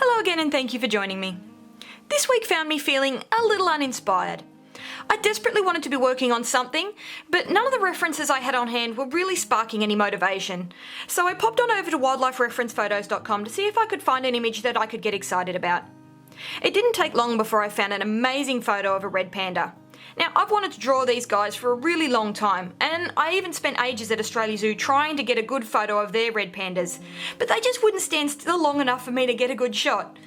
Hello again and thank you for joining me. This week found me feeling a little uninspired. I desperately wanted to be working on something, but none of the references I had on hand were really sparking any motivation. So I popped on over to wildlifereferencephotos.com to see if I could find an image that I could get excited about. It didn't take long before I found an amazing photo of a red panda. Now, I've wanted to draw these guys for a really long time, and I even spent ages at Australia Zoo trying to get a good photo of their red pandas, but they just wouldn't stand still long enough for me to get a good shot.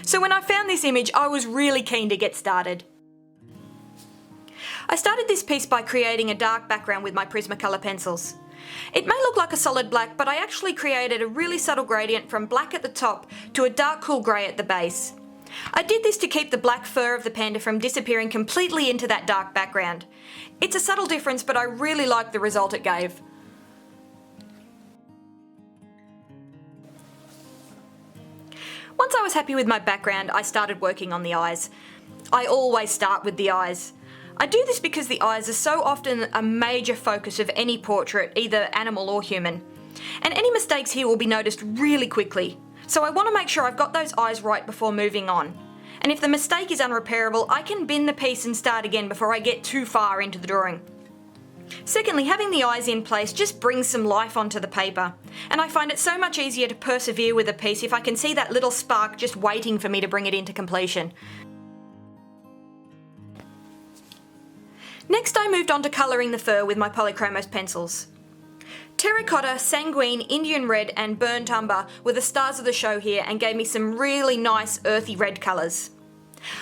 So when I found this image, I was really keen to get started. I started this piece by creating a dark background with my prismacolor pencils. It may look like a solid black, but I actually created a really subtle gradient from black at the top to a dark cool grey at the base. I did this to keep the black fur of the panda from disappearing completely into that dark background. It's a subtle difference, but I really like the result it gave. Once I was happy with my background, I started working on the eyes. I always start with the eyes. I do this because the eyes are so often a major focus of any portrait, either animal or human. And any mistakes here will be noticed really quickly. So I want to make sure I've got those eyes right before moving on. And if the mistake is unrepairable, I can bin the piece and start again before I get too far into the drawing. Secondly, having the eyes in place just brings some life onto the paper. And I find it so much easier to persevere with a piece if I can see that little spark just waiting for me to bring it into completion. Next, I moved on to colouring the fur with my polychromos pencils. Terracotta, sanguine, Indian red and burnt umber were the stars of the show here and gave me some really nice earthy red colours.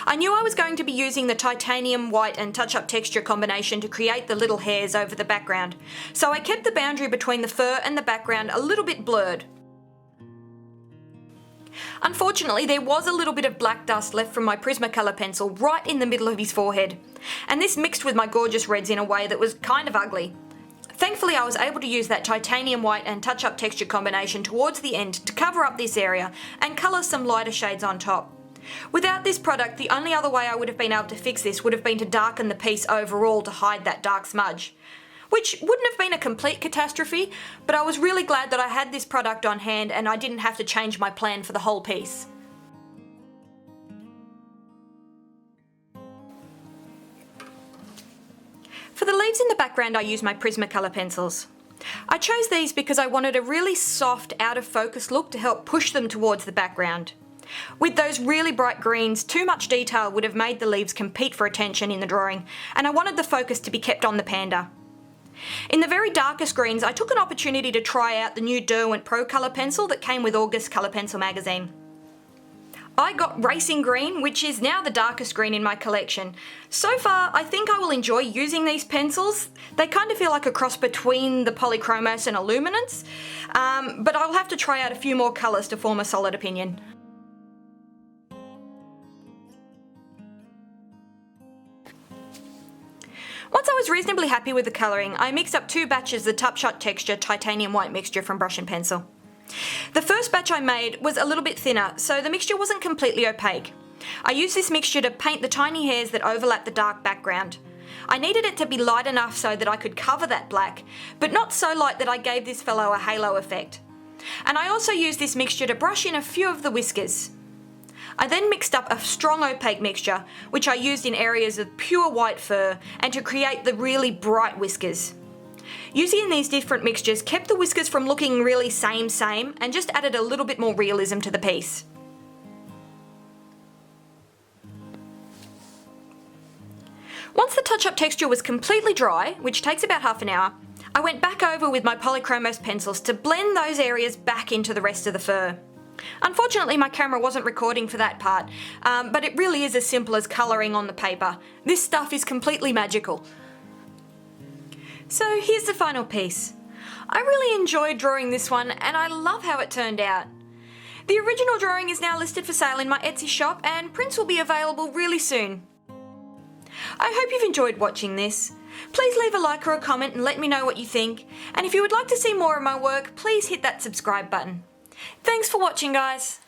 I knew I was going to be using the titanium white and touch-up texture combination to create the little hairs over the background, so I kept the boundary between the fur and the background a little bit blurred. Unfortunately, there was a little bit of black dust left from my Prismacolor pencil right in the middle of his forehead, and this mixed with my gorgeous reds in a way that was kind of ugly. Thankfully, I was able to use that titanium white and touch-up texture combination towards the end to cover up this area and colour some lighter shades on top. Without this product, the only other way I would have been able to fix this would have been to darken the piece overall to hide that dark smudge. Which wouldn't have been a complete catastrophe, but I was really glad that I had this product on hand and I didn't have to change my plan for the whole piece. For the leaves in the background, I used my Prismacolor pencils. I chose these because I wanted a really soft, out of focus look to help push them towards the background. With those really bright greens, too much detail would have made the leaves compete for attention in the drawing, and I wanted the focus to be kept on the panda. In the very darkest greens, I took an opportunity to try out the new Derwent Procolor pencil that came with August Colour Pencil magazine. I got Racing Green, which is now the darkest green in my collection. So far, I think I will enjoy using these pencils. They kind of feel like a cross between the polychromos and a Luminance, but I'll have to try out a few more colours to form a solid opinion. Once I was reasonably happy with the colouring, I mixed up 2 batches of the touch-up texture titanium white mixture from brush and pencil. The first batch I made was a little bit thinner, so the mixture wasn't completely opaque. I used this mixture to paint the tiny hairs that overlap the dark background. I needed it to be light enough so that I could cover that black, but not so light that I gave this fellow a halo effect. And I also used this mixture to brush in a few of the whiskers. I then mixed up a strong opaque mixture, which I used in areas of pure white fur and to create the really bright whiskers. Using these different mixtures kept the whiskers from looking really same and just added a little bit more realism to the piece. Once the touch-up texture was completely dry, which takes about half an hour, I went back over with my polychromos pencils to blend those areas back into the rest of the fur. Unfortunately, my camera wasn't recording for that part, but it really is as simple as colouring on the paper. This stuff is completely magical. So here's the final piece. I really enjoyed drawing this one and I love how it turned out. The original drawing is now listed for sale in my Etsy shop and prints will be available really soon. I hope you've enjoyed watching this. Please leave a like or a comment and let me know what you think. And if you would like to see more of my work, please hit that subscribe button. Thanks for watching, guys.